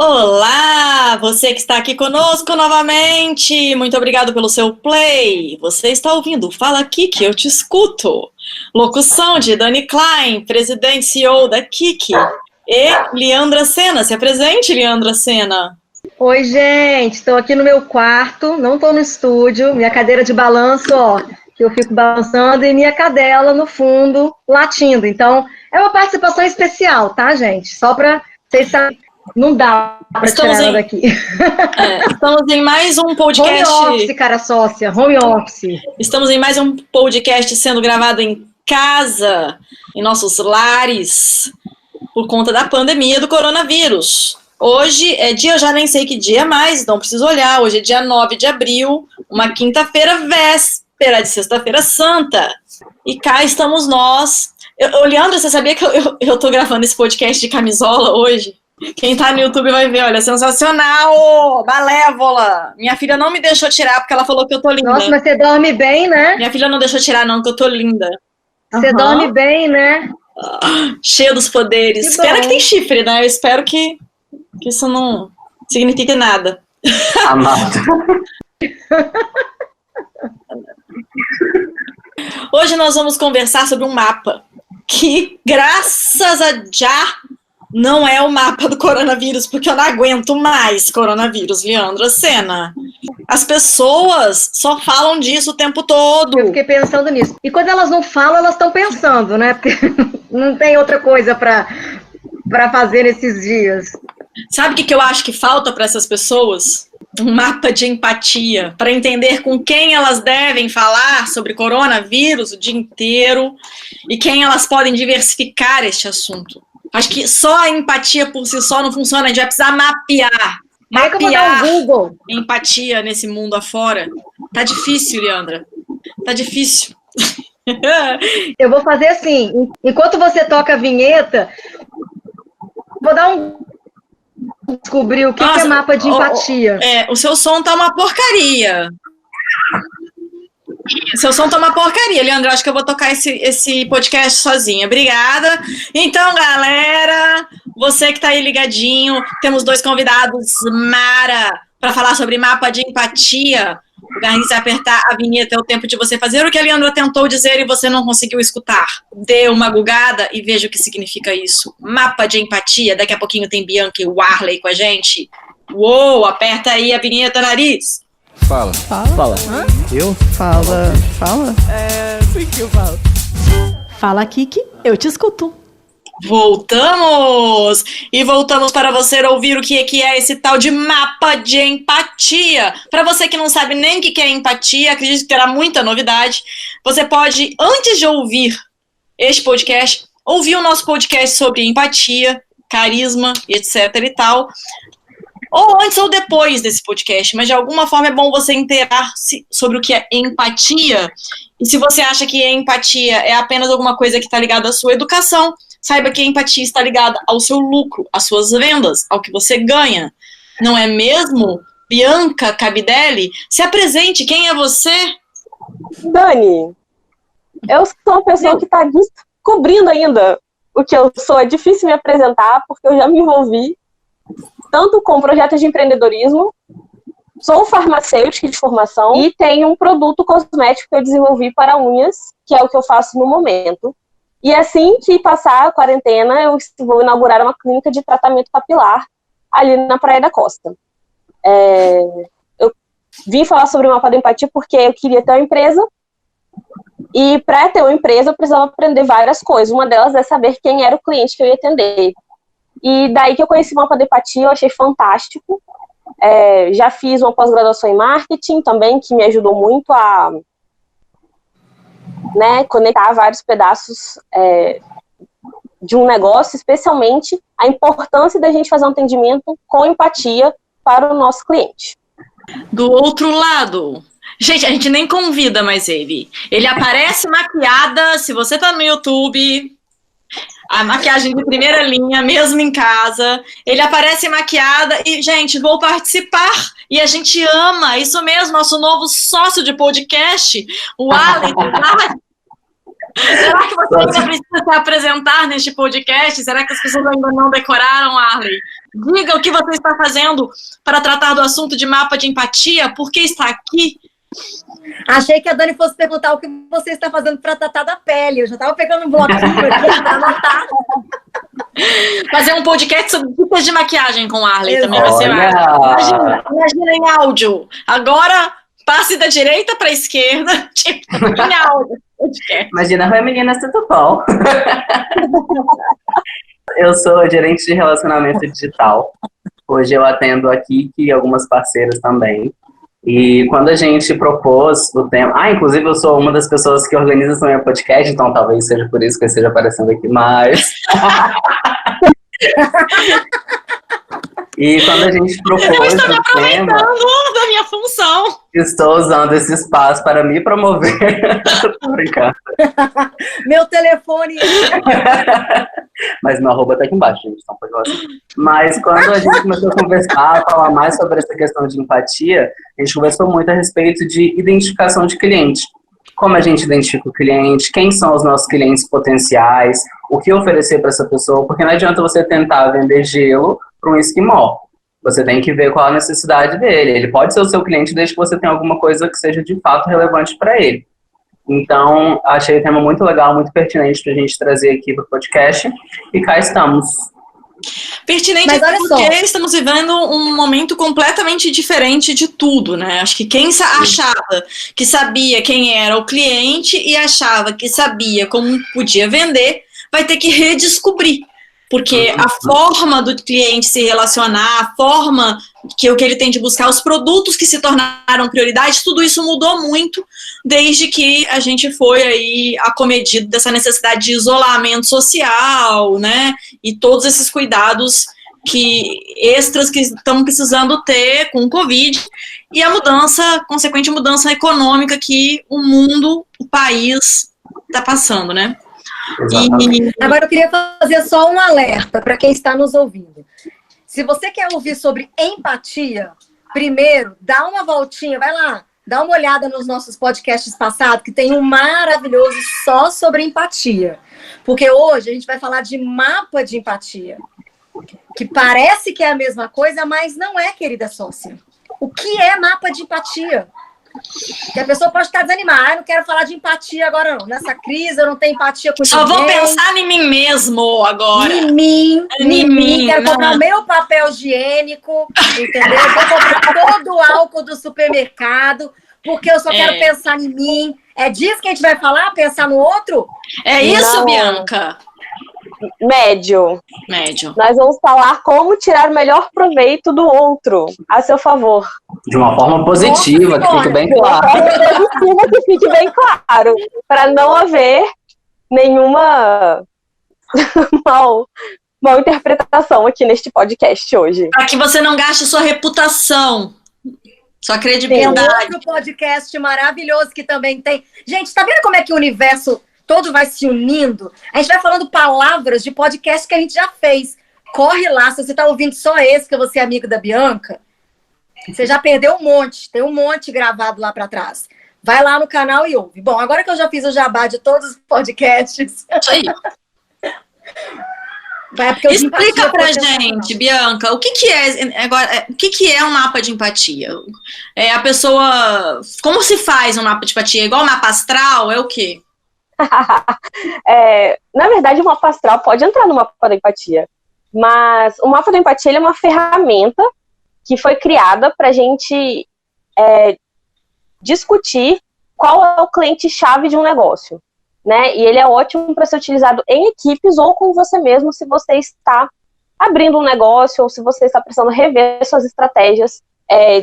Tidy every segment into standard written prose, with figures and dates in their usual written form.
Olá, você que está aqui conosco novamente, muito obrigado pelo seu play. Você está ouvindo Fala Kiki, eu te escuto. Locução de Dani Klein, presidente e CEO da Kiki. E Leandra Sena, se apresente, Leandra Sena. Oi, gente, estou aqui no meu quarto, não estou no estúdio, minha cadeira de balanço, ó, que eu fico balançando, e minha cadela no fundo, latindo. Então, é uma participação especial, tá, gente? Só para vocês saberem. Não dá para tirar ela daqui. Estamos em mais um podcast. Home office, cara sócia, home office. Estamos em mais um podcast sendo gravado em casa, em nossos lares, por conta da pandemia do coronavírus. Hoje é dia, eu já nem sei que dia é mais, não preciso olhar. Hoje é dia 9 de abril, uma quinta-feira, véspera de Sexta-feira Santa. E cá estamos nós. Leandro, você sabia que eu tô gravando esse podcast de camisola hoje? Quem tá no YouTube vai ver, olha, sensacional, malévola. Minha filha não me deixou tirar porque ela falou que eu tô linda. Nossa, mas você dorme bem, né? Minha filha não deixou tirar não, que eu tô linda. Você dorme bem, né? Cheia dos poderes. Espera que tem chifre, né? Eu espero que isso não signifique nada. Amado. Hoje nós vamos conversar sobre um mapa que, graças a Já, não é o mapa do coronavírus, porque eu não aguento mais coronavírus, Leandra Sena. As pessoas só falam disso o tempo todo. Eu fiquei pensando nisso. E quando elas não falam, elas estão pensando, né? Porque não tem outra coisa para fazer nesses dias. Sabe o que eu acho que falta para essas pessoas? Um mapa de empatia, para entender com quem elas devem falar sobre coronavírus o dia inteiro e quem elas podem diversificar este assunto. Acho que só a empatia por si só não funciona, a gente vai precisar mapear Google. Empatia nesse mundo afora. Tá difícil, Leandra, tá difícil. Eu vou fazer assim, enquanto você toca a vinheta, vou dar descobrir o que é mapa de empatia. O seu som tá uma porcaria. Seu som tá uma porcaria, Leandro. Acho que eu vou tocar esse podcast sozinha. Obrigada. Então, galera, você que tá aí ligadinho, temos 2 convidados mara para falar sobre mapa de empatia. O Garrinho vai apertar a vinheta, é o tempo de você fazer o que a Leandra tentou dizer e você não conseguiu escutar. Dê uma gugada e veja o que significa isso. Mapa de empatia. Daqui a pouquinho tem Bianca e Warley com a gente. Uou, aperta aí a vinheta, nariz. Fala. Hã? Eu? Fala. Sim que eu falo. Fala, Kiki, eu te escuto. Voltamos! E voltamos para você ouvir o que é esse tal de mapa de empatia. Para você que não sabe nem o que é empatia, acredito que terá muita novidade. Você pode, antes de ouvir este podcast, ouvir o nosso podcast sobre empatia, carisma e etc e tal. Ou antes ou depois desse podcast, mas de alguma forma é bom você inteirar-se sobre o que é empatia. E se você acha que a empatia é apenas alguma coisa que está ligada à sua educação, saiba que a empatia está ligada ao seu lucro, às suas vendas, ao que você ganha. Não é mesmo? Bianca Cabidelli, se apresente, quem é você? Dani, eu sou uma pessoa que está descobrindo ainda o que eu sou. É difícil me apresentar, porque eu já me envolvi tanto com projetos de empreendedorismo, sou farmacêutica de formação e tenho um produto cosmético que eu desenvolvi para unhas, que é o que eu faço no momento. E assim que passar a quarentena, eu vou inaugurar uma clínica de tratamento capilar ali na Praia da Costa. Eu vim falar sobre o mapa da empatia porque eu queria ter uma empresa, e para ter uma empresa eu precisava aprender várias coisas. Uma delas é saber quem era o cliente que eu ia atender. E daí que eu conheci o mapa da empatia, eu achei fantástico. Já fiz uma pós-graduação em marketing também, que me ajudou muito a conectar vários pedaços de um negócio, especialmente a importância da gente fazer um atendimento com empatia para o nosso cliente. Do outro lado, gente, a gente nem convida mais ele. Ele aparece maquiada, se você tá no YouTube, a maquiagem de primeira linha, mesmo em casa, ele aparece maquiada e, gente, vou participar. E a gente ama, isso mesmo, nosso novo sócio de podcast, o Arley. Será que você ainda precisa se apresentar neste podcast? Será que as pessoas ainda não decoraram, Arley? Diga o que você está fazendo para tratar do assunto de mapa de empatia, por que está aqui? Achei que a Dani fosse perguntar o que você está fazendo para tratar da pele. Eu já estava pegando um bloquinho aqui para anotar. Fazer um podcast sobre dicas de maquiagem com a Arley também Olha. vai ser imagina em áudio. Agora, passe da direita para a esquerda, tipo, em áudio. Imagina, oi meninas, tudo bom? Eu sou gerente de relacionamento digital. Hoje eu atendo a Kiki e algumas parceiras também. E quando a gente propôs o tema... inclusive eu sou uma das pessoas que organiza também o podcast, então talvez seja por isso que eu esteja aparecendo aqui mais. E quando a gente propôs eu estou me o tema... da minha função. Estou usando esse espaço para me promover. Tô brincando. Meu telefone... Mas meu arroba tá aqui embaixo, gente. Então pode assim. Mas quando a gente começou a conversar, a falar mais sobre essa questão de empatia, a gente conversou muito a respeito de identificação de cliente. Como a gente identifica o cliente, quem são os nossos clientes potenciais, o que oferecer para essa pessoa, porque não adianta você tentar vender gelo para um esquimó. Você tem que ver qual a necessidade dele. Ele pode ser o seu cliente desde que você tenha alguma coisa que seja de fato relevante para ele. Então, achei o tema muito legal, muito pertinente para a gente trazer aqui para o podcast. E cá estamos. Pertinente, mas olha porque só, estamos vivendo um momento completamente diferente de tudo, né? Acho que quem achava que sabia quem era o cliente e achava que sabia como podia vender, vai ter que redescobrir. Porque a forma do cliente se relacionar, a forma que ele tem de buscar, os produtos que se tornaram prioridade, tudo isso mudou muito desde que a gente foi aí acometido dessa necessidade de isolamento social, né? E todos esses cuidados extras que estamos precisando ter com o Covid e a mudança, consequente mudança econômica que o mundo, o país está passando, né? Agora eu queria fazer só um alerta para quem está nos ouvindo. Se você quer ouvir sobre empatia, primeiro, dá uma voltinha, vai lá, dá uma olhada nos nossos podcasts passados, que tem um maravilhoso só sobre empatia. Porque hoje a gente vai falar de mapa de empatia, que parece que é a mesma coisa, mas não é, querida sócia. O que é mapa de empatia? Que a pessoa pode estar desanimada. Eu não quero falar de empatia agora, não. Nessa crise, eu não tenho empatia com ninguém. Só vou pensar em mim mesmo agora. Em mim. Quero comprar o meu papel higiênico, entendeu? Vou comprar todo o álcool do supermercado, porque eu só quero pensar em mim. É disso que a gente vai falar? Pensar no outro? É isso, Não. Bianca? Médio. Médio. Nós vamos falar como tirar o melhor proveito do outro, a seu favor. De uma forma positiva, que fique bem claro. Positiva, que fique bem claro, para não haver nenhuma mal interpretação aqui neste podcast hoje. Para que você não gaste sua reputação, sua Tem credibilidade. outro podcast maravilhoso que também tem. Gente, tá vendo como é que o universo todo vai se unindo? A gente vai falando palavras de podcast que a gente já fez. Corre lá, se você tá ouvindo só esse, que você é amigo da Bianca, você já perdeu um monte. Tem um monte gravado lá para trás. Vai lá no canal e ouve. Bom, agora que eu já fiz o jabá de todos os podcasts... Isso aí. Explica pra gente, Bianca, o que é agora? O que é um mapa de empatia? É a pessoa... Como se faz um mapa de empatia? Igual o mapa astral? É o quê? Na verdade, o mapa astral pode entrar no mapa da empatia, mas o mapa da empatia ele é uma ferramenta que foi criada para a gente discutir qual é o cliente-chave de um negócio, né? E ele é ótimo para ser utilizado em equipes ou com você mesmo, se você está abrindo um negócio ou se você está precisando rever suas estratégias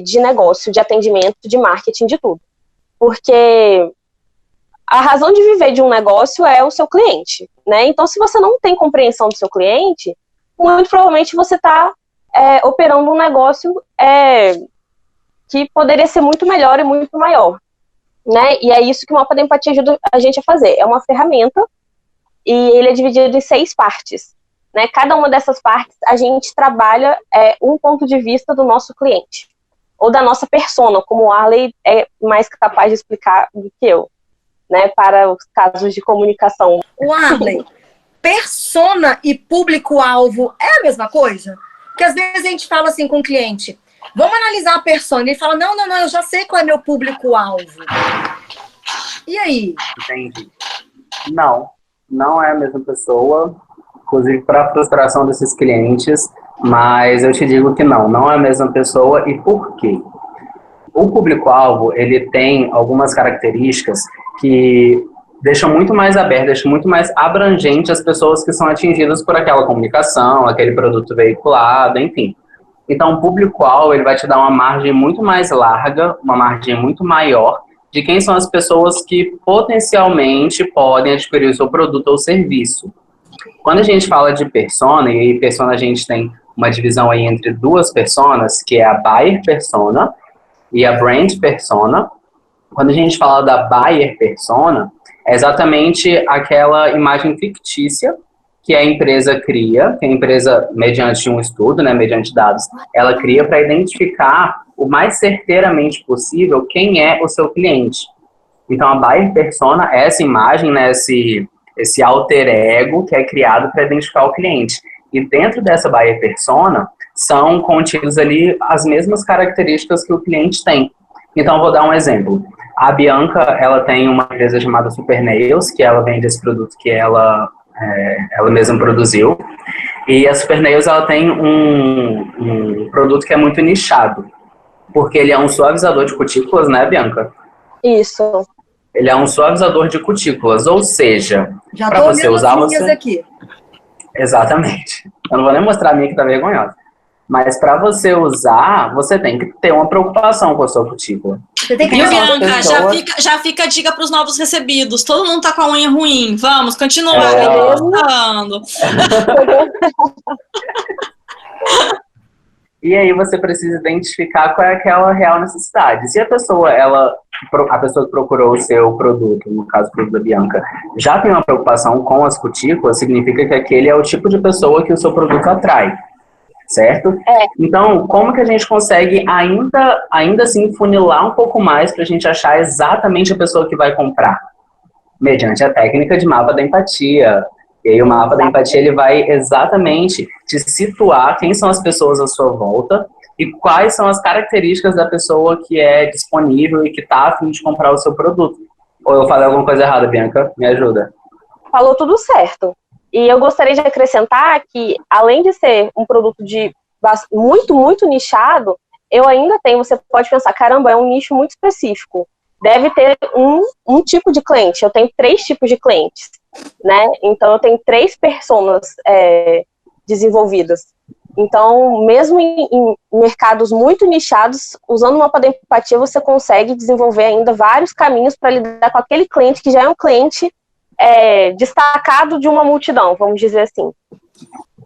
de negócio, de atendimento, de marketing, de tudo. Porque a razão de viver de um negócio é o seu cliente, né? Então, se você não tem compreensão do seu cliente, muito provavelmente você está operando um negócio que poderia ser muito melhor e muito maior, né? E é isso que o mapa da empatia ajuda a gente a fazer. É uma ferramenta e ele é dividido em 6 partes, né? Cada uma dessas partes a gente trabalha um ponto de vista do nosso cliente ou da nossa persona, como o Arley é mais capaz de explicar do que eu, né, para os casos de comunicação. O Arley, persona e público-alvo é a mesma coisa? Porque às vezes a gente fala assim com o cliente, vamos analisar a persona. Ele fala, não, eu já sei qual é meu público-alvo. E aí? Entendi. Não é a mesma pessoa, inclusive para frustração desses clientes, mas eu te digo que não é a mesma pessoa. E por quê? O público-alvo, ele tem algumas características que deixam muito mais aberto, deixam muito mais abrangente as pessoas que são atingidas por aquela comunicação, aquele produto veiculado, enfim. Então, o público-alvo, ele vai te dar uma margem muito mais larga, uma margem muito maior de quem são as pessoas que potencialmente podem adquirir o seu produto ou serviço. Quando a gente fala de persona, e aí persona a gente tem uma divisão aí entre duas personas, que é a buyer persona e a brand persona. Quando a gente fala da buyer persona, é exatamente aquela imagem fictícia que a empresa cria, que a empresa, mediante um estudo, né, mediante dados, ela cria para identificar o mais certeiramente possível quem é o seu cliente. Então, a buyer persona é essa imagem, né, esse alter ego que é criado para identificar o cliente. E dentro dessa buyer persona, são contidos ali as mesmas características que o cliente tem. Então, vou dar um exemplo. A Bianca, ela tem uma empresa chamada Super Nails, que ela vende esse produto que ela mesma produziu. E a Super Nails, ela tem um produto que é muito nichado, porque ele é um suavizador de cutículas, né, Bianca? Isso. Ele é um suavizador de cutículas, ou seja, para você usar, você... aqui. Exatamente. Eu não vou nem mostrar a minha que tá vergonhosa. Mas para você usar, você tem que ter uma preocupação com a sua cutícula. Você tem que Viu, ter Bianca? pessoas... Já fica a dica para os novos recebidos. Todo mundo tá com a unha ruim. Vamos, continua. E aí você precisa identificar qual é aquela real necessidade. Se a pessoa, a pessoa que procurou o seu produto, no caso o produto da Bianca, já tem uma preocupação com as cutículas, significa que aquele é o tipo de pessoa que o seu produto atrai. Certo? Então, como que a gente consegue ainda assim funilar um pouco mais para a gente achar exatamente a pessoa que vai comprar? Mediante a técnica de mapa da empatia. E aí o mapa da empatia, ele vai exatamente te situar quem são as pessoas à sua volta e quais são as características da pessoa que é disponível e que está a fim de comprar o seu produto. Ou eu falei alguma coisa errada, Bianca? Me ajuda. Falou tudo certo. E eu gostaria de acrescentar que, além de ser um produto muito, muito nichado, eu ainda tenho, você pode pensar, caramba, é um nicho muito específico. Deve ter um tipo de cliente. Eu tenho 3 tipos de clientes, né? Então, eu tenho 3 personas desenvolvidas. Então, mesmo em mercados muito nichados, usando o mapa da empatia, você consegue desenvolver ainda vários caminhos para lidar com aquele cliente que já é um cliente destacado de uma multidão, vamos dizer assim.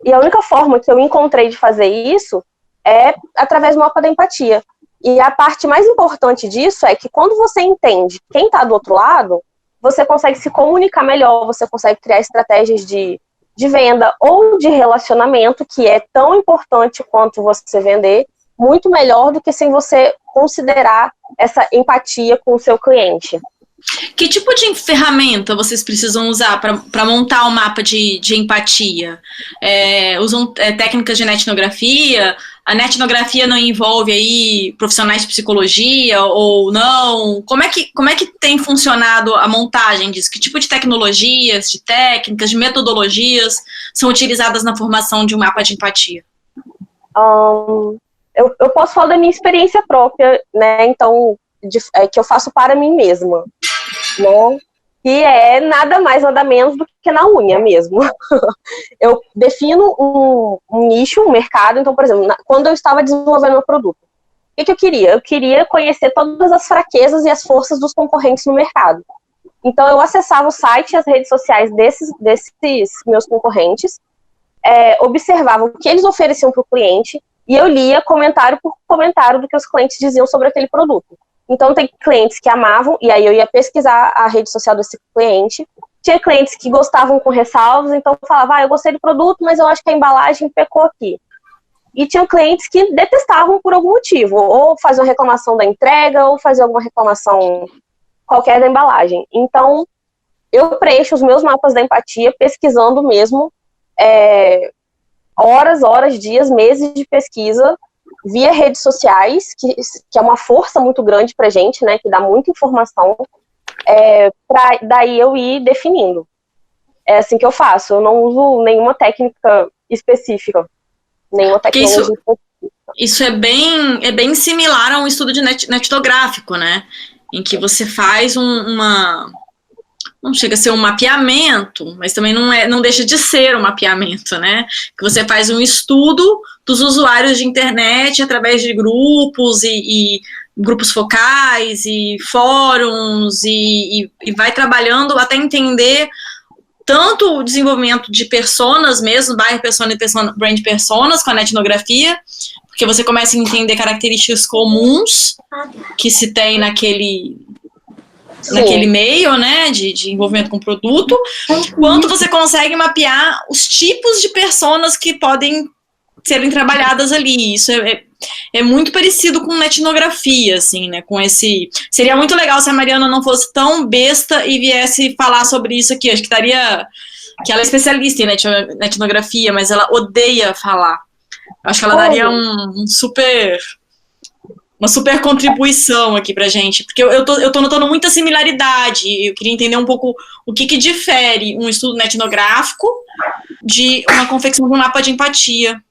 E a única forma que eu encontrei de fazer isso é através do mapa da empatia. E a parte mais importante disso é que quando você entende quem está do outro lado, você consegue se comunicar melhor, você consegue criar estratégias de venda ou de relacionamento, que é tão importante quanto você vender, muito melhor do que sem você considerar essa empatia com o seu cliente. Que tipo de ferramenta vocês precisam usar para montar um mapa de empatia? Usam técnicas de netnografia? A netnografia não envolve aí profissionais de psicologia ou não? Como é que tem funcionado a montagem disso? Que tipo de tecnologias, de técnicas, de metodologias são utilizadas na formação de um mapa de empatia? Eu posso falar da minha experiência própria, né? Então, que eu faço para mim mesma, né? Que é nada mais, nada menos do que na unha mesmo. Eu defino um nicho, um mercado. Então, por exemplo, quando eu estava desenvolvendo meu produto, o que eu queria? Eu queria conhecer todas as fraquezas e as forças dos concorrentes no mercado. Então, eu acessava o site e as redes sociais desses meus concorrentes, observava o que eles ofereciam para o cliente, e eu lia comentário por comentário do que os clientes diziam sobre aquele produto. Então, tem clientes que amavam, e aí eu ia pesquisar a rede social desse cliente. Tinha clientes que gostavam com ressalvas, então eu falava, eu gostei do produto, mas eu acho que a embalagem pecou aqui. E tinha clientes que detestavam por algum motivo, ou faziam reclamação da entrega, ou faziam alguma reclamação qualquer da embalagem. Então, eu preencho os meus mapas da empatia pesquisando mesmo horas, dias, meses de pesquisa via redes sociais, que é uma força muito grande pra gente, né, que dá muita informação, para daí eu ir definindo. É assim que eu faço, eu não uso nenhuma técnica específica, nenhuma tecnologia específica. Isso é bem similar a um estudo de etnográfico, né? Em que você faz não chega a ser um mapeamento, mas também não deixa de ser um mapeamento, né? Que você faz um estudo dos usuários de internet através de grupos e grupos focais e fóruns e vai trabalhando até entender tanto o desenvolvimento de personas mesmo, buyer persona e brand personas com a etnografia, porque você começa a entender características comuns que se tem naquele meio, né, de envolvimento com o produto, quanto você consegue mapear os tipos de personas que podem serem trabalhadas ali. Isso é muito parecido com etnografia, assim, né, com esse... Seria muito legal se a Mariana não fosse tão besta e viesse falar sobre isso aqui. Acho que daria... Que ela é especialista em etnografia, mas ela odeia falar. Acho que ela daria uma super contribuição aqui pra gente, porque eu tô notando muita similaridade. Eu queria entender um pouco o que difere um estudo etnográfico de uma confecção de um mapa de empatia.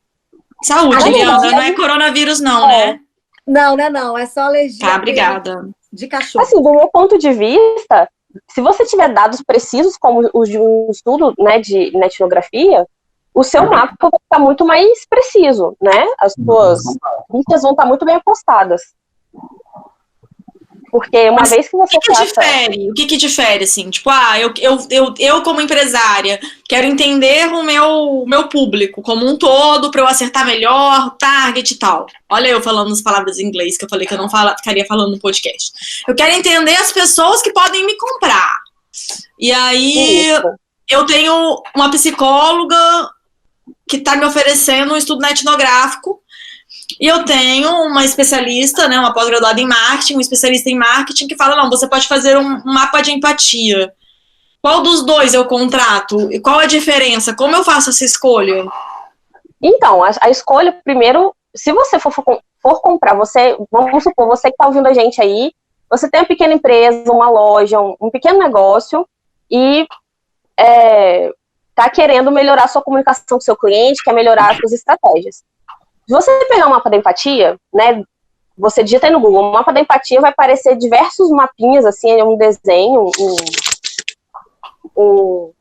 Saúde, Leandra, não é coronavírus não, né? Não, é só alergia. Tá, obrigada. De cachorro. Assim, do meu ponto de vista, se você tiver dados precisos, como os de um estudo, né, de etnografia, o seu mapa vai estar muito mais preciso, né? As suas fichas vão estar muito bem apostadas. Porque uma vez que você O que difere, assim? Tipo, eu como empresária quero entender o meu público como um todo para eu acertar melhor o target e tal. Olha eu falando as palavras em inglês que eu falei que eu não ficaria falando no podcast. Eu quero entender as pessoas que podem me comprar. E aí eu tenho uma psicóloga que está me oferecendo um estudo etnográfico. E eu tenho uma especialista, né, uma pós-graduada em marketing, um especialista em marketing que fala, não, você pode fazer um mapa de empatia. Qual dos dois eu contrato? E qual a diferença? Como eu faço essa escolha? Então, a escolha, primeiro, se você for comprar, vamos supor, você que está ouvindo a gente aí, você tem uma pequena empresa, uma loja, um pequeno negócio e está querendo melhorar a sua comunicação com o seu cliente, quer melhorar as suas estratégias. Se você pegar o mapa da empatia, né, você digita aí no Google, o mapa da empatia vai aparecer diversos mapinhas, assim, um desenho, um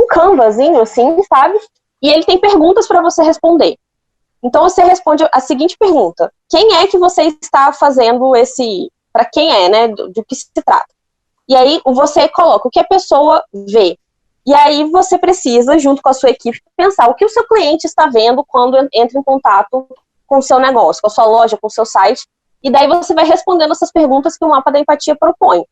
canvazinho, assim, sabe? E ele tem perguntas para você responder. Então, você responde a seguinte pergunta: quem é que você está fazendo para quem é, né, do que se trata? E aí, você coloca o que a pessoa vê. E aí você precisa, junto com a sua equipe, pensar o que o seu cliente está vendo quando entra em contato com o seu negócio, com a sua loja, com o seu site, e daí você vai respondendo essas perguntas que o mapa da empatia propõe.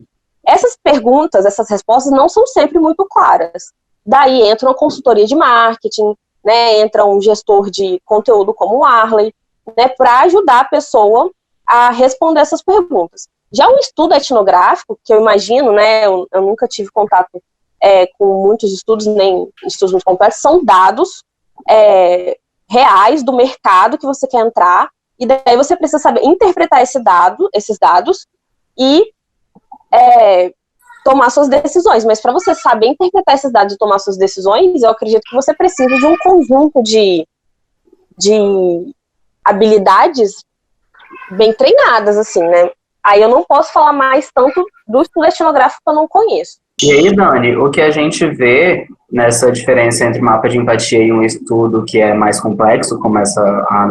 Essas perguntas, essas respostas não são sempre muito claras. Daí entra uma consultoria de marketing, né, entra um gestor de conteúdo como o Arley, né, para ajudar a pessoa a responder essas perguntas. Já o estudo etnográfico, que eu imagino, né, eu nunca tive contato com muitos estudos, nem estudos muito complexos, são dados reais do mercado que você quer entrar, e daí você precisa saber interpretar esses dados e tomar suas decisões. Mas para você saber interpretar esses dados e tomar suas decisões, eu acredito que você precisa de um conjunto de habilidades bem treinadas, assim, né? Aí eu não posso falar mais tanto do estudo etnográfico que eu não conheço. E aí, Dani, o que a gente vê nessa diferença entre mapa de empatia e um estudo que é mais complexo, como a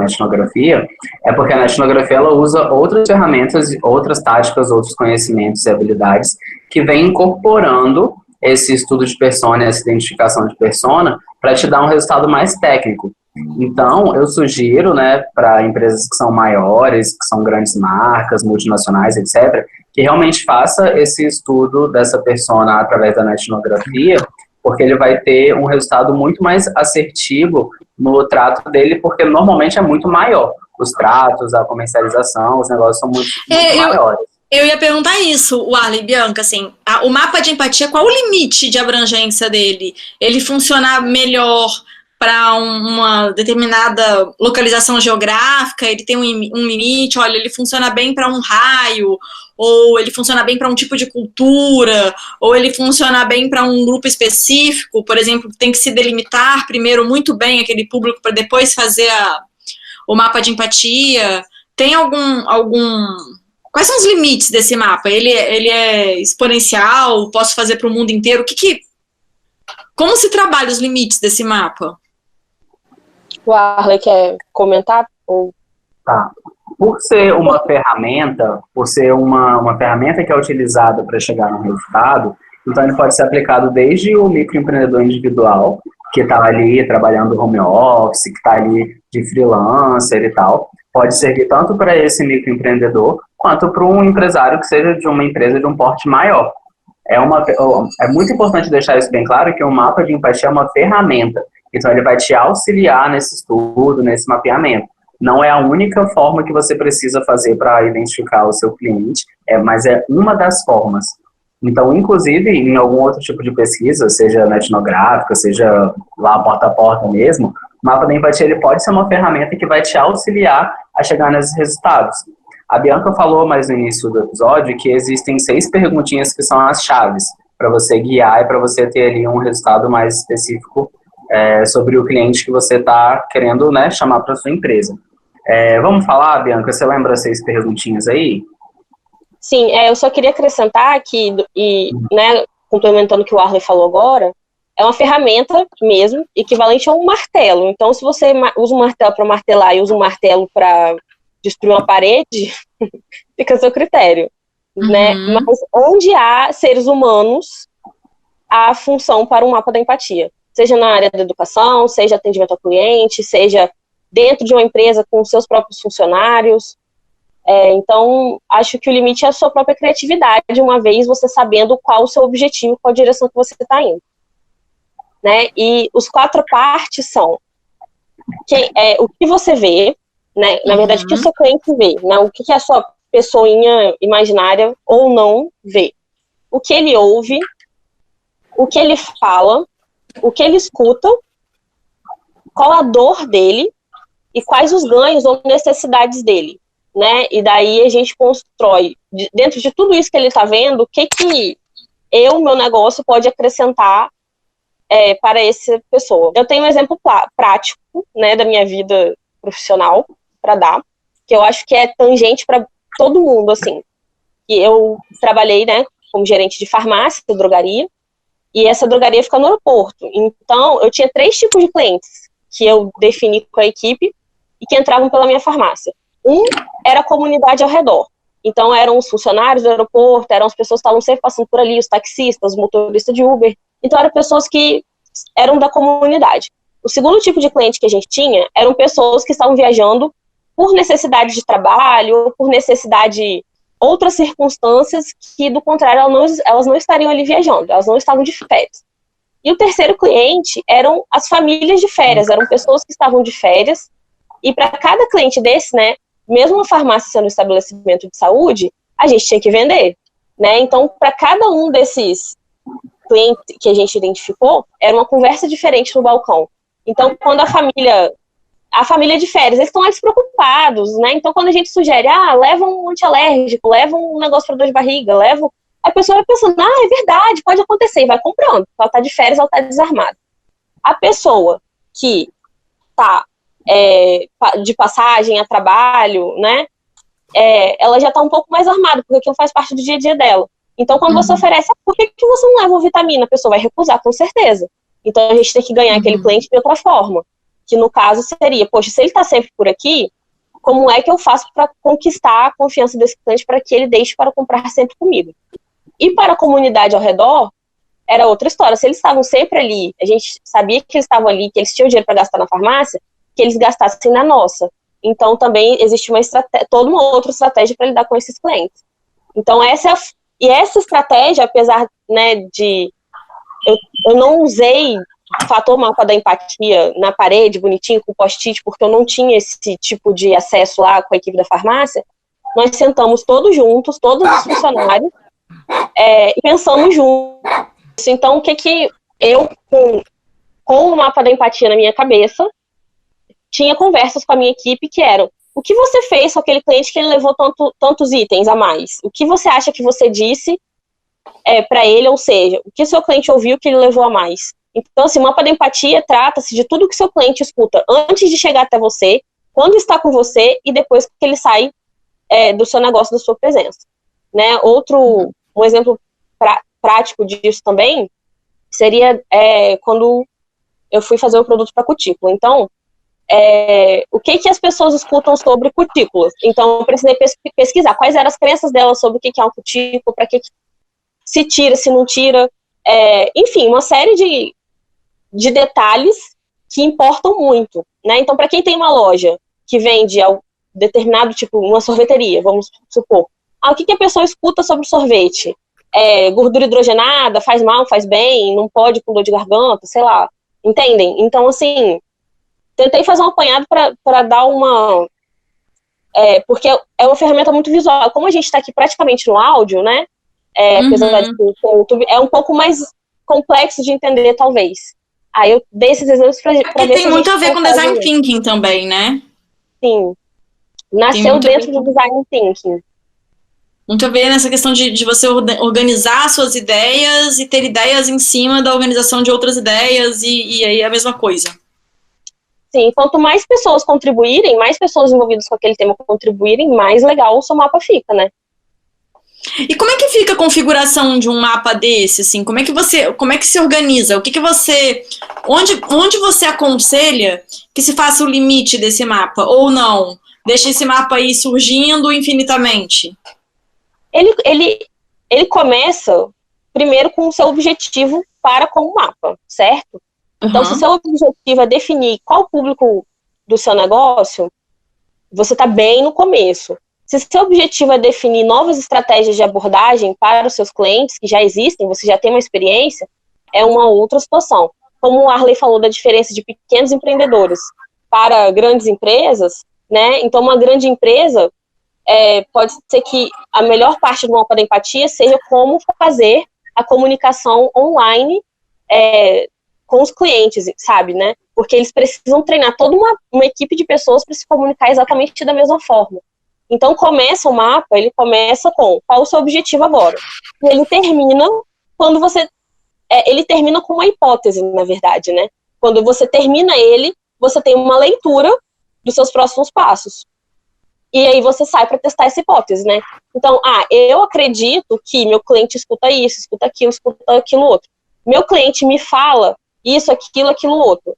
etnografia, é porque a etnografia ela usa outras ferramentas, outras táticas, outros conhecimentos e habilidades que vem incorporando esse estudo de persona, essa identificação de persona, para te dar um resultado mais técnico. Então, eu sugiro, né, para empresas que são maiores, que são grandes marcas, multinacionais, etc., que realmente faça esse estudo dessa persona através da etnografia, porque ele vai ter um resultado muito mais assertivo no trato dele, porque normalmente é muito maior. Os tratos, a comercialização, os negócios são muito maiores. Eu ia perguntar isso, Arley, Bianca, assim, o mapa de empatia, qual o limite de abrangência dele? Ele funciona melhor para uma determinada localização geográfica, ele tem um limite, olha, ele funciona bem para um raio, ou ele funciona bem para um tipo de cultura, ou ele funciona bem para um grupo específico, por exemplo, tem que se delimitar primeiro muito bem aquele público para depois fazer o mapa de empatia. Tem Quais são os limites desse mapa? Ele é exponencial? Posso fazer para o mundo inteiro? Como se trabalha os limites desse mapa? O Arley quer comentar? Tá. Por ser uma ferramenta, que é utilizada para chegar no resultado, então ele pode ser aplicado desde o microempreendedor individual, que está ali trabalhando home office, que está ali de freelancer e tal, pode servir tanto para esse microempreendedor, quanto para um empresário que seja de uma empresa de um porte maior. É muito importante deixar isso bem claro, que o mapa de empatia é uma ferramenta, então ele vai te auxiliar nesse estudo, nesse mapeamento. Não é a única forma que você precisa fazer para identificar o seu cliente, mas é uma das formas. Então, inclusive, em algum outro tipo de pesquisa, seja na etnográfica, seja lá porta a porta mesmo, o mapa da empatia ele pode ser uma ferramenta que vai te auxiliar a chegar nesses resultados. A Bianca falou mais no início do episódio que existem 6 perguntinhas que são as chaves para você guiar e para você ter ali um resultado mais específico sobre o cliente que você está querendo, né, chamar para sua empresa. Vamos falar, Bianca? Você lembra as 6 perguntinhas aí? Sim, eu só queria acrescentar que, né, complementando o que o Arley falou agora, é uma ferramenta mesmo, equivalente a um martelo. Então, se você usa um martelo para martelar e usa um martelo para destruir uma parede, fica a seu critério. Né? Mas onde há seres humanos, há função para um mapa da empatia. Seja na área da educação, seja atendimento ao cliente, seja dentro de uma empresa com seus próprios funcionários. Então, acho que o limite é a sua própria criatividade, uma vez você sabendo qual o seu objetivo, qual a direção que você está indo. Né? E os 4 partes são o que você vê, né? Na verdade, o que o seu cliente vê, né? O que a sua pessoinha imaginária ou não vê. O que ele ouve, o que ele fala, o que ele escuta, qual a dor dele e quais os ganhos ou necessidades dele. Né? E daí a gente constrói, dentro de tudo isso que ele está vendo, o que meu negócio pode acrescentar para essa pessoa. Eu tenho um exemplo prático, né, da minha vida profissional para dar, que eu acho que é tangente para todo mundo, assim. E eu trabalhei, né, como gerente de farmácia, de drogaria, e essa drogaria fica no aeroporto. Então, eu tinha 3 tipos de clientes que eu defini com a equipe e que entravam pela minha farmácia. Um era a comunidade ao redor. Então, eram os funcionários do aeroporto, eram as pessoas que estavam sempre passando por ali, os taxistas, os motoristas de Uber. Então, eram pessoas que eram da comunidade. O segundo tipo de cliente que a gente tinha eram pessoas que estavam viajando por necessidade de trabalho, ou por necessidade, outras circunstâncias que, do contrário, elas não estariam ali viajando, elas não estavam de férias. E o terceiro cliente eram as famílias de férias, eram pessoas que estavam de férias, e para cada cliente desse, né, mesmo a farmácia sendo um estabelecimento de saúde, a gente tinha que vender, né? Então, para cada um desses clientes que a gente identificou, era uma conversa diferente no balcão. Então, quando a família de férias, eles estão mais preocupados, né? Então, quando a gente sugere, leva um antialérgico, leva um negócio para dor de barriga, a pessoa vai pensando, é verdade, pode acontecer, e vai comprando. Ela está de férias, ela está desarmada. A pessoa que está de passagem a trabalho, né? Ela já está um pouco mais armada, porque aquilo faz parte do dia a dia dela. Então, quando você oferece, por que você não leva uma vitamina? A pessoa vai recusar, com certeza. Então, a gente tem que ganhar aquele cliente de outra forma. Que, no caso, seria, poxa, se ele está sempre por aqui, como é que eu faço para conquistar a confiança desse cliente para que ele deixe para comprar sempre comigo? E para a comunidade ao redor, era outra história. Se eles estavam sempre ali, a gente sabia que eles estavam ali, que eles tinham dinheiro para gastar na farmácia, que eles gastassem na nossa. Então, também existe toda uma outra estratégia para lidar com esses clientes. Então, essa estratégia, apesar, né, de... Eu não usei o fator mapa da empatia na parede, bonitinho, com post-it, porque eu não tinha esse tipo de acesso lá com a equipe da farmácia. Nós sentamos todos juntos, todos os funcionários, e pensamos juntos. Então, o que eu, com o mapa da empatia na minha cabeça, tinha conversas com a minha equipe que eram: o que você fez com aquele cliente que ele levou tantos itens a mais? O que você acha que você disse para ele, ou seja, o que seu cliente ouviu que ele levou a mais? Então, assim, o mapa da empatia trata-se de tudo que seu cliente escuta antes de chegar até você, quando está com você e depois que ele sai do seu negócio, da sua presença. Né? Um exemplo prático disso também seria quando eu fui fazer o produto para cutícula. Então, o que as pessoas escutam sobre cutículas? Então, eu precisei pesquisar quais eram as crenças delas sobre o que é uma cutícula, para que se tira, se não tira. Enfim, uma série de detalhes que importam muito. Né? Então, para quem tem uma loja que vende determinado tipo, uma sorveteria, vamos supor, o que a pessoa escuta sobre sorvete? Gordura hidrogenada, faz mal, faz bem, não pode com dor de garganta, sei lá. Entendem? Então, assim, tentei fazer um apanhado para dar uma... porque é uma ferramenta muito visual. Como a gente está aqui praticamente no áudio, né? Apesar de ser no YouTube, é um pouco mais complexo de entender, talvez. Aí eu dei esses exemplos para ver tem muito a ver com design thinking também, né? Sim. Nasceu dentro do design thinking. Muito a ver nessa questão de você organizar suas ideias e ter ideias em cima da organização de outras ideias e aí é a mesma coisa. Sim, quanto mais pessoas contribuírem, mais pessoas envolvidas com aquele tema contribuírem, mais legal o seu mapa fica, né? E como é que fica a configuração de um mapa desse, assim? Como é que se organiza? O que você... Onde você aconselha que se faça o limite desse mapa? Ou não? Deixa esse mapa aí surgindo infinitamente? Ele começa primeiro com o seu objetivo com o mapa, certo? Então, se o seu objetivo é definir qual o público do seu negócio, você está bem no começo. Se seu objetivo é definir novas estratégias de abordagem para os seus clientes, que já existem, você já tem uma experiência, é uma outra situação. Como o Arley falou da diferença de pequenos empreendedores para grandes empresas, né? Então, uma grande empresa, pode ser que a melhor parte do mapa da empatia seja como fazer a comunicação online com os clientes, sabe, né? Porque eles precisam treinar toda uma equipe de pessoas para se comunicar exatamente da mesma forma. Então, o mapa, ele começa com qual o seu objetivo agora. E ele termina quando ele termina com uma hipótese, na verdade, né? Quando você termina ele, você tem uma leitura dos seus próximos passos. E aí você sai para testar essa hipótese, né? Então, eu acredito que meu cliente escuta isso, escuta aquilo outro. Meu cliente me fala isso, aquilo outro.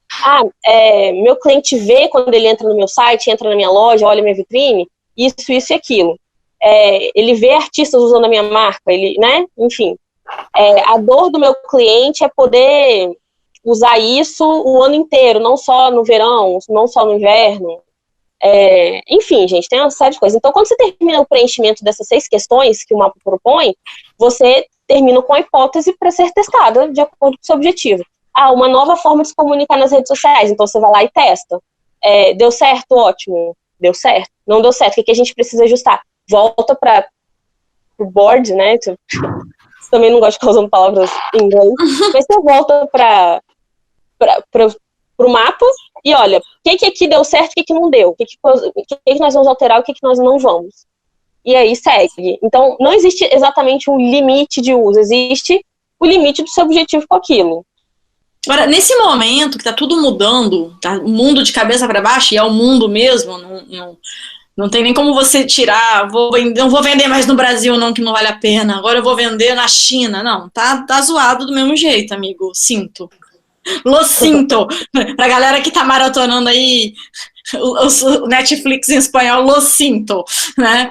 Meu cliente vê quando ele entra no meu site, entra na minha loja, olha minha vitrine, isso e aquilo. Ele vê artistas usando a minha marca, né? Enfim. A dor do meu cliente é poder usar isso o ano inteiro, não só no verão, não só no inverno. Enfim, gente, tem uma série de coisas. Então, quando você termina o preenchimento dessas 6 questões que o mapa propõe, você termina com a hipótese para ser testada de acordo com o seu objetivo. Uma nova forma de se comunicar nas redes sociais. Então, você vai lá e testa. Deu certo? Ótimo. Deu certo. Não deu certo. O que a gente precisa ajustar? Volta para o board, né? Você também não gosta de ficar usando palavras em inglês. Mas você volta para o mapa e olha, o que aqui deu certo, o que não deu, o que nós vamos alterar, o que nós não vamos. E aí segue. Então, não existe exatamente um limite de uso, existe o limite do seu objetivo com aquilo. Agora, nesse momento que tá tudo mudando, tá o mundo de cabeça para baixo, e é o mundo mesmo, não tem nem como você tirar, não vou vender mais no Brasil não, que não vale a pena, agora eu vou vender na China. Não, tá zoado do mesmo jeito, amigo, sinto. Lo sinto. Pra galera que tá maratonando aí o Netflix em espanhol, lo sinto, né?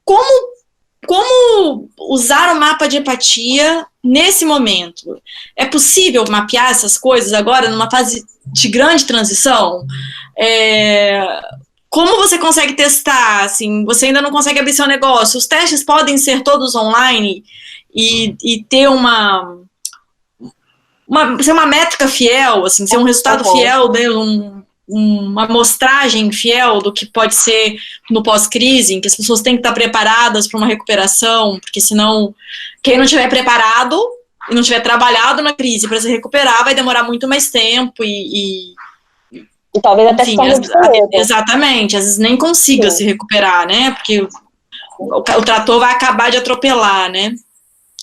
Como usar o mapa de empatia nesse momento? É possível mapear essas coisas agora numa fase de grande transição? Como você consegue testar? Assim, você ainda não consegue abrir seu negócio. Os testes podem ser todos online e ter ser uma métrica fiel, assim, ser um resultado fiel, né, uma amostragem fiel do que pode ser no pós-crise, em que as pessoas têm que estar preparadas para uma recuperação, porque senão, quem não estiver preparado, e não tiver trabalhado na crise para se recuperar, vai demorar muito mais tempo e talvez até enfim, se torne exatamente, às vezes nem consiga se recuperar, né? Porque o trator vai acabar de atropelar, né?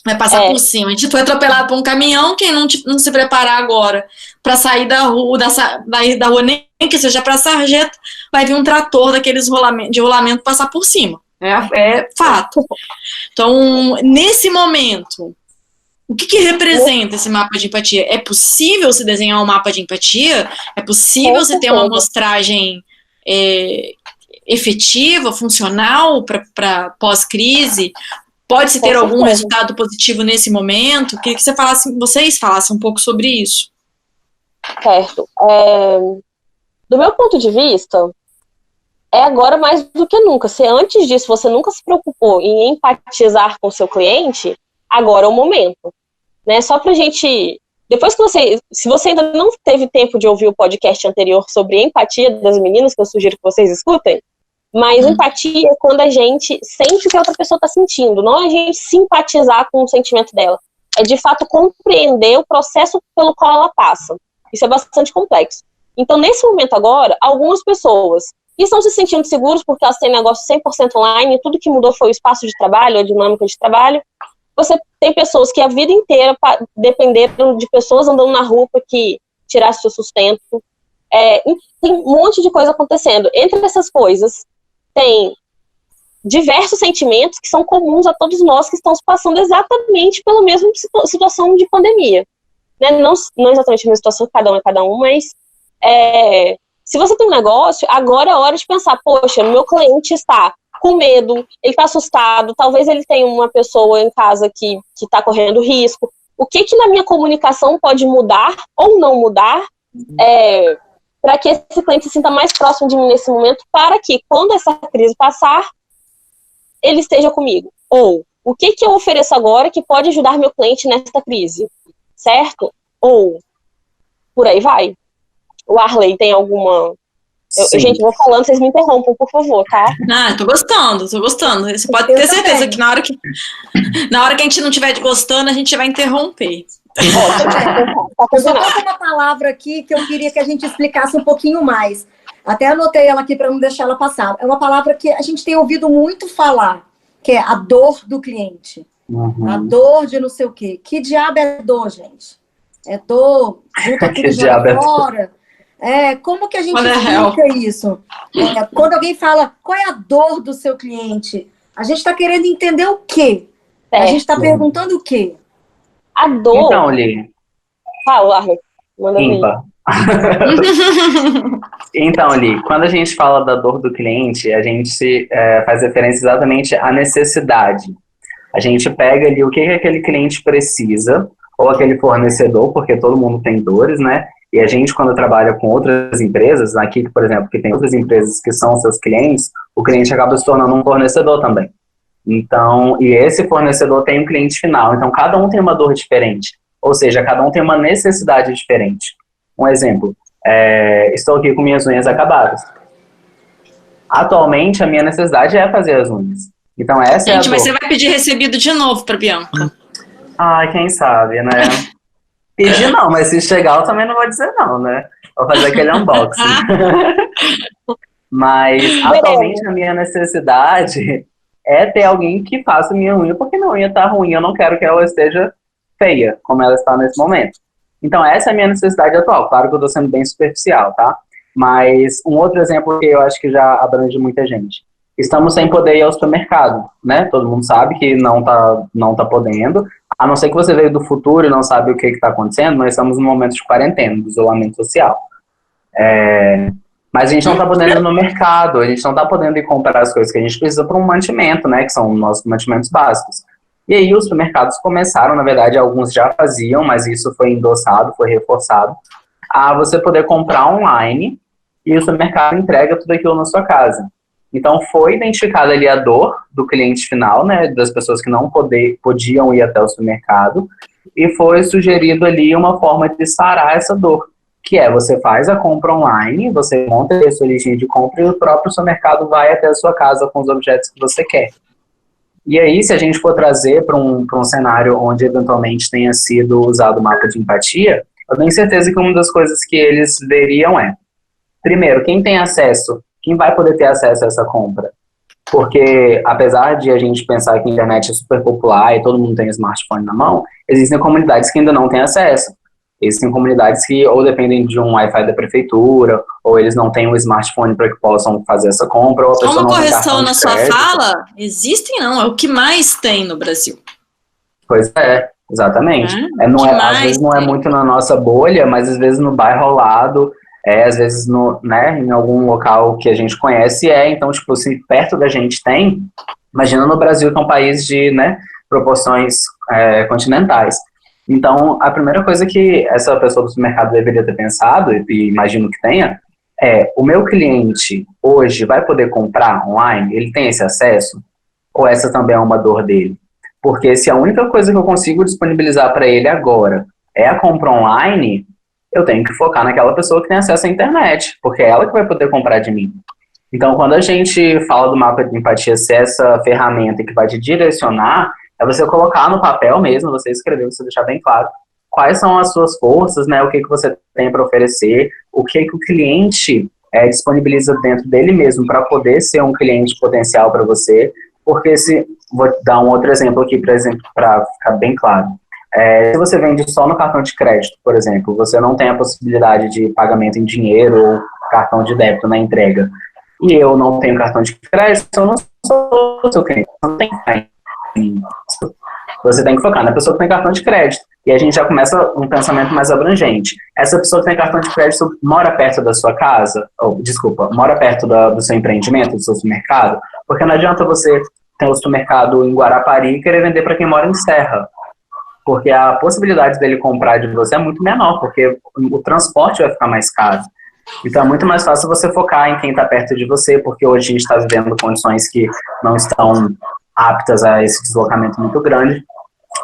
Vai passar por cima. A gente foi atropelado por um caminhão, quem não se preparar agora para sair da rua, da rua, nem que seja para sarjeta, vai vir um trator daqueles de rolamento passar por cima. É fato. Então, nesse momento, o que representa esse mapa de empatia? É possível se desenhar um mapa de empatia? É possível se ter uma amostragem efetiva, funcional para pós-crise? Pode-se ter algum resultado positivo nesse momento? Queria que vocês falassem um pouco sobre isso. Certo. Do meu ponto de vista, é agora mais do que nunca. Se antes disso você nunca se preocupou em empatizar com o seu cliente, agora é o momento. Né? Só pra gente... Depois que se você ainda não teve tempo de ouvir o podcast anterior sobre empatia das meninas, que eu sugiro que vocês escutem, mas empatia é quando a gente sente o que a outra pessoa está sentindo, não é a gente simpatizar com o sentimento dela. É, de fato, compreender o processo pelo qual ela passa. Isso é bastante complexo. Então, nesse momento agora, algumas pessoas que estão se sentindo seguros porque elas têm negócio 100% online, e tudo que mudou foi o espaço de trabalho, a dinâmica de trabalho. Você tem pessoas que a vida inteira dependeram de pessoas andando na rua para que tirasse seu sustento. Tem um monte de coisa acontecendo. Entre essas coisas, tem diversos sentimentos que são comuns a todos nós que estamos passando exatamente pela mesma situação de pandemia. Né? Não exatamente a mesma situação, cada um, mas se você tem um negócio, agora é hora de pensar, poxa, meu cliente está com medo, ele está assustado, talvez ele tenha uma pessoa em casa que está correndo risco. O que na minha comunicação pode mudar ou não mudar para que esse cliente se sinta mais próximo de mim nesse momento, para que, quando essa crise passar, ele esteja comigo? Ou, o que eu ofereço agora que pode ajudar meu cliente nessa crise? Certo? Ou, por aí vai. O Arley tem alguma... Gente, vou falando, vocês me interrompam, por favor, tá? Tô gostando. Você pode ter certeza que na hora que a gente não estiver gostando, a gente vai interromper. Eu só tô com uma palavra aqui que eu queria que a gente explicasse um pouquinho mais. Até anotei ela aqui para não deixar ela passar. É uma palavra que a gente tem ouvido muito falar, que é a dor do cliente. A dor de não sei o quê. Que diabo é dor, gente? É dor, junta tudo de fora. Como que a gente explica isso? Quando alguém fala, qual é a dor do seu cliente? A gente está querendo entender o quê? A gente está perguntando o quê? A dor... Então, Li. Fala, Arley. Manda Ímpar. Então, Li, quando a gente fala da dor do cliente, a gente faz referência exatamente à necessidade. A gente pega ali o que aquele cliente precisa, ou aquele fornecedor, porque todo mundo tem dores, né? E a gente, quando trabalha com outras empresas, aqui, por exemplo, que tem outras empresas que são seus clientes, o cliente acaba se tornando um fornecedor também. Então, e esse fornecedor tem um cliente final. Então, cada um tem uma dor diferente. Ou seja, cada um tem uma necessidade diferente. Um exemplo, estou aqui com minhas unhas acabadas. Atualmente, a minha necessidade é fazer as unhas. Então, essa é a dor. Gente, mas você vai pedir recebido de novo para Bianca? Quem sabe, né? Pedir não, mas se chegar eu também não vou dizer não, né? Vou fazer aquele unboxing. Mas, atualmente, a minha necessidade é ter alguém que faça minha unha, porque minha unha tá ruim, eu não quero que ela esteja feia, como ela está nesse momento. Então, essa é a minha necessidade atual. Claro que eu tô sendo bem superficial, tá? Mas um outro exemplo que eu acho que já abrange muita gente. Estamos sem poder ir ao supermercado, né? Todo mundo sabe que não tá podendo. A não ser que você veio do futuro e não sabe o que está acontecendo, nós estamos num momento de quarentena, de isolamento social. Mas a gente não está podendo ir no mercado, a gente não está podendo ir comprar as coisas que a gente precisa para um mantimento, né? Que são nossos mantimentos básicos. E aí os supermercados começaram, na verdade, alguns já faziam, mas isso foi endossado, foi reforçado, a você poder comprar online e o supermercado entrega tudo aquilo na sua casa. Então, foi identificada ali a dor do cliente final, né, das pessoas que não podiam ir até o supermercado, e foi sugerido ali uma forma de sarar essa dor, que é, você faz a compra online, você monta a sua listinha de compra e o próprio supermercado vai até a sua casa com os objetos que você quer. E aí, se a gente for trazer para um cenário onde eventualmente tenha sido usado o mapa de empatia, eu tenho certeza que uma das coisas que eles veriam é, primeiro, quem vai poder ter acesso a essa compra? Porque, apesar de a gente pensar que a internet é super popular e todo mundo tem smartphone na mão, existem comunidades que ainda não têm acesso. Existem comunidades que ou dependem de um Wi-Fi da prefeitura, ou eles não têm um smartphone para que possam fazer essa compra, ou a Só pessoa uma não tem correção cartão na de sua crédito. fala, existem não, é o que mais tem no Brasil. Pois é, exatamente. Às vezes não é muito na nossa bolha, mas às vezes no bairro ao lado, às vezes em algum local que a gente conhece, então, tipo, se perto da gente tem, imagina no Brasil, que é um país de, proporções continentais. Então, a primeira coisa que essa pessoa do supermercado deveria ter pensado, e imagino que tenha, o meu cliente hoje vai poder comprar online? Ele tem esse acesso? Ou essa também é uma dor dele? Porque se a única coisa que eu consigo disponibilizar para ele agora é a compra online, eu tenho que focar naquela pessoa que tem acesso à internet, porque é ela que vai poder comprar de mim. Então, quando a gente fala do mapa de empatia ser essa ferramenta que vai te direcionar, é você colocar no papel mesmo, você escrever, você deixar bem claro quais são as suas forças, o que você tem para oferecer, o que o cliente disponibiliza dentro dele mesmo para poder ser um cliente potencial para você. Porque vou dar um outro exemplo aqui, para ficar bem claro. Se você vende só no cartão de crédito, por exemplo, você não tem a possibilidade de pagamento em dinheiro ou cartão de débito na entrega, e eu não tenho cartão de crédito, eu não sou seu cliente. Não tem. Você tem que focar na pessoa que tem cartão de crédito. E a gente já começa um pensamento mais abrangente. Essa pessoa que tem cartão de crédito mora perto da sua casa? Mora perto do seu empreendimento, do seu supermercado? Porque não adianta você ter um supermercado em Guarapari e querer vender para quem mora em Serra. Porque a possibilidade dele comprar de você é muito menor, porque o transporte vai ficar mais caro. Então é muito mais fácil você focar em quem está perto de você, porque hoje a gente está vivendo condições que não estão aptas a esse deslocamento muito grande.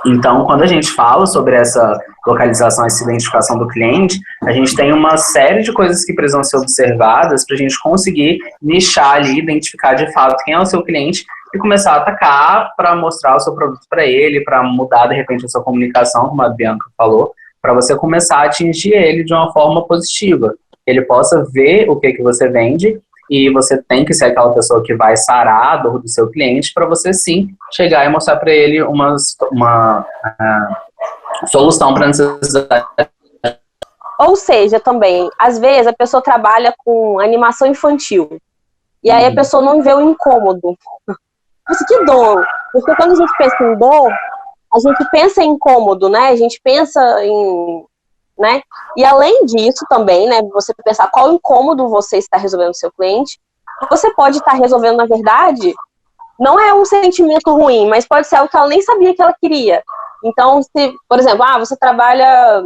Então, quando a gente fala sobre essa localização, essa identificação do cliente, a gente tem uma série de coisas que precisam ser observadas para a gente conseguir nichar ali, identificar de fato quem é o seu cliente e começar a atacar para mostrar o seu produto para ele, para mudar, de repente, a sua comunicação, como a Bianca falou, para você começar a atingir ele de uma forma positiva. Ele possa ver o que você vende e você tem que ser aquela pessoa que vai sarar a dor do seu cliente para você, sim, chegar e mostrar para ele uma solução para a necessidade. Ou seja, também, às vezes a pessoa trabalha com animação infantil e aí a pessoa não vê o incômodo. Mas que dor! Porque quando a gente pensa em dor, a gente pensa em incômodo, né? A gente pensa em... né? E além disso também, né, você pensar qual incômodo você está resolvendo no seu cliente, você pode estar resolvendo, na verdade, não é um sentimento ruim, mas pode ser algo que ela nem sabia que ela queria. Então, se, por exemplo, você trabalha,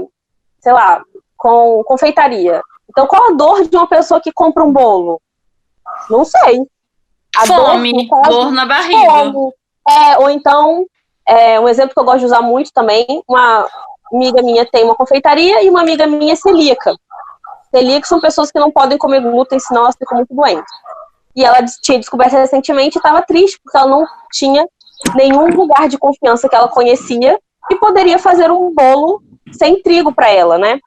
sei lá, com confeitaria. Então, qual a dor de uma pessoa que compra um bolo? Não sei. A fome, dor na barriga. Fome. Ou então, um exemplo que eu gosto de usar muito também, uma amiga minha tem uma confeitaria e uma amiga minha é celíaca. Celíacos são pessoas que não podem comer glúten, senão elas ficam muito doentes. E ela tinha descoberto recentemente e estava triste, porque ela não tinha nenhum lugar de confiança que ela conhecia que poderia fazer um bolo sem trigo para ela, né?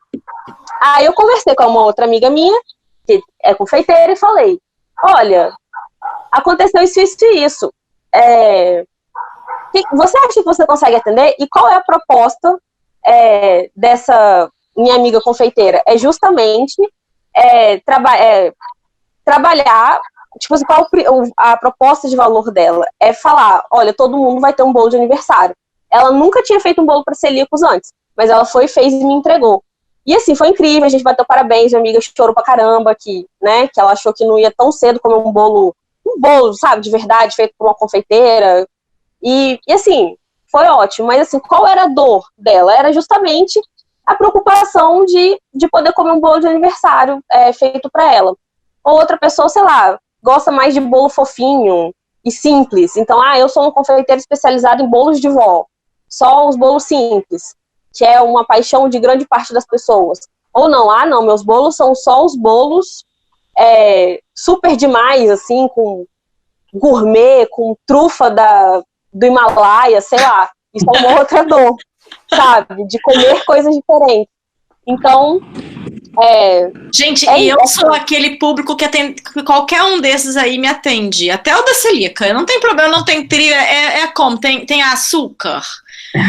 Aí eu conversei com uma outra amiga minha, que é confeiteira, e falei, olha, aconteceu isso, isso e isso. Você acha que você consegue atender? E qual é a proposta dessa minha amiga confeiteira? É justamente trabalhar, tipo assim, qual a proposta de valor dela? É falar, olha, todo mundo vai ter um bolo de aniversário. Ela nunca tinha feito um bolo para celíacos antes, mas ela fez e me entregou. E assim, foi incrível, a gente bateu parabéns, minha amiga chorou pra caramba, que ela achou que não ia tão cedo comer um bolo, sabe, de verdade, feito por uma confeiteira. E assim, foi ótimo, mas assim, qual era a dor dela? Era justamente a preocupação de poder comer um bolo de aniversário feito para ela. Ou outra pessoa, sei lá, gosta mais de bolo fofinho e simples. Então, eu sou uma confeiteira especializada em bolos de vó. Só os bolos simples, que é uma paixão de grande parte das pessoas. Ou não, meus bolos são só os bolos super demais, assim, com gourmet, com trufa do Himalaia, sei lá. Isso é uma outra dor, sabe? De comer coisas diferentes. Então, gente, e eu sou aquele público que qualquer um desses aí me atende. Até o da celíaca. Eu não tenho problema, não tem trilha. Como? Tem açúcar.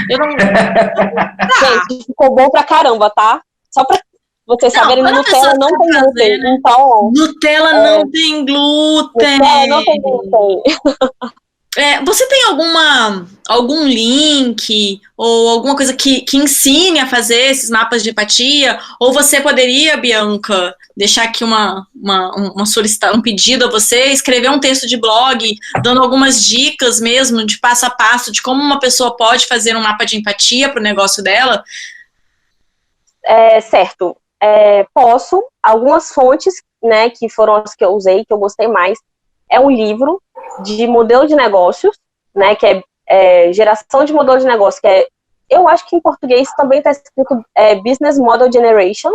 Eu não... Gente, ficou bom pra caramba, tá? Só pra vocês saberem, Nutella não tem glúten. Né? Então, Nutella não tem glúten. Nutella não tem glúten. Você tem algum link ou alguma coisa que ensine a fazer esses mapas de empatia? Ou você poderia, Bianca, deixar aqui uma solicitação, um pedido a você, escrever um texto de blog, dando algumas dicas mesmo, de passo a passo, de como uma pessoa pode fazer um mapa de empatia para o negócio dela? Certo. Posso. Algumas fontes, né, que foram as que eu usei, que eu gostei mais, é um livro de modelo de negócios, né, que é geração de modelo de negócio, que eu acho que em português também está escrito Business Model Generation.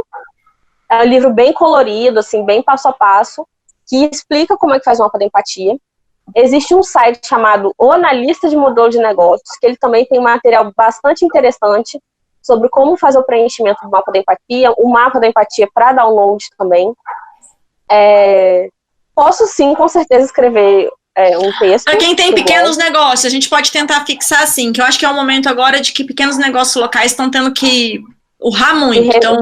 É um livro bem colorido, assim, bem passo a passo, que explica como é que faz o mapa da empatia. Existe um site chamado O Analista de Modelo de Negócios, que ele também tem um material bastante interessante sobre como fazer o preenchimento do mapa da empatia, o mapa da empatia para download também. Posso sim, com certeza, escrever um texto. Para quem tem pequenos negócios, a gente pode tentar fixar assim, que eu acho que é um momento agora de que pequenos negócios locais estão tendo que urrar muito. Então,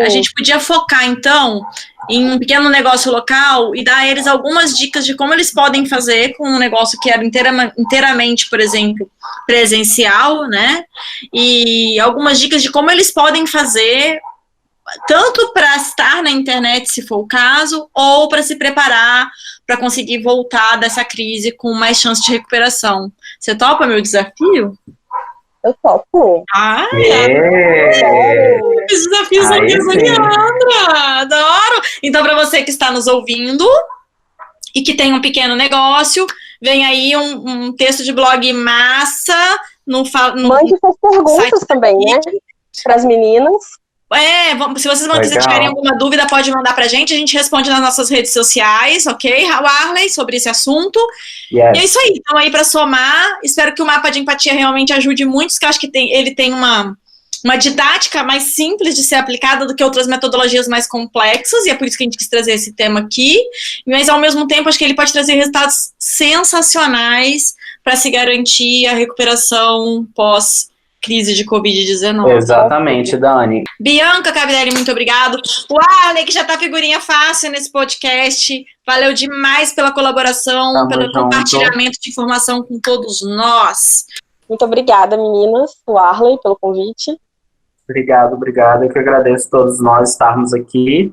a gente podia focar, então, em um pequeno negócio local e dar a eles algumas dicas de como eles podem fazer com um negócio que era inteiramente, por exemplo, presencial, né? E algumas dicas de como eles podem fazer tanto para estar na internet, se for o caso, ou para se preparar para conseguir voltar dessa crise com mais chance de recuperação. Você topa meu desafio? Eu topo. Os desafios são Leandra, adoro! Então, para você que está nos ouvindo e que tem um pequeno negócio, vem aí um texto de blog massa. Mande suas perguntas também, né? Para as meninas. Se vocês tiverem alguma dúvida, pode mandar pra gente, a gente responde nas nossas redes sociais, ok, Warley, sobre esse assunto. Yes. E é isso aí, então aí pra somar, espero que o mapa de empatia realmente ajude muitos, que eu acho que ele tem uma didática mais simples de ser aplicada do que outras metodologias mais complexas, e é por isso que a gente quis trazer esse tema aqui, mas ao mesmo tempo acho que ele pode trazer resultados sensacionais para se garantir a recuperação pós-crise de Covid-19. Exatamente, Dani. Bianca Capitelli, muito obrigado. O Arley, que já tá figurinha fácil nesse podcast, valeu demais pela colaboração, pelo compartilhamento de informação com todos nós. Muito obrigada, meninas, o Arley, pelo convite. Obrigado. Eu que agradeço todos nós estarmos aqui.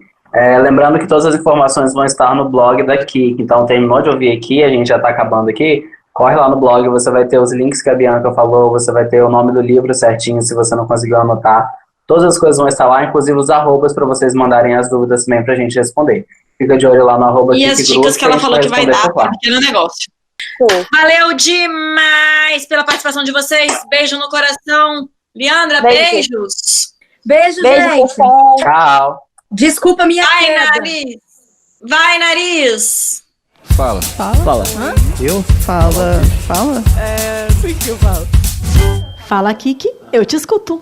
Lembrando que todas as informações vão estar no blog da Kik. Então, terminou de ouvir aqui, a gente já está acabando aqui. Corre lá no blog, você vai ter os links que a Bianca falou, você vai ter o nome do livro certinho, se você não conseguiu anotar. Todas as coisas vão estar lá, inclusive os arrobas, para vocês mandarem as dúvidas também para a gente responder. Fica de olho lá no arroba E as dicas que ela falou que vai dar para aquele negócio. Valeu demais pela participação de vocês. Beijo no coração. Leandra, beijos. Beijo, gente. Tchau. Desculpa minha queda. Nariz. Vai, nariz. Fala. Hã? Eu? Fala. Sim que eu falo. Fala, Kiki, eu te escuto.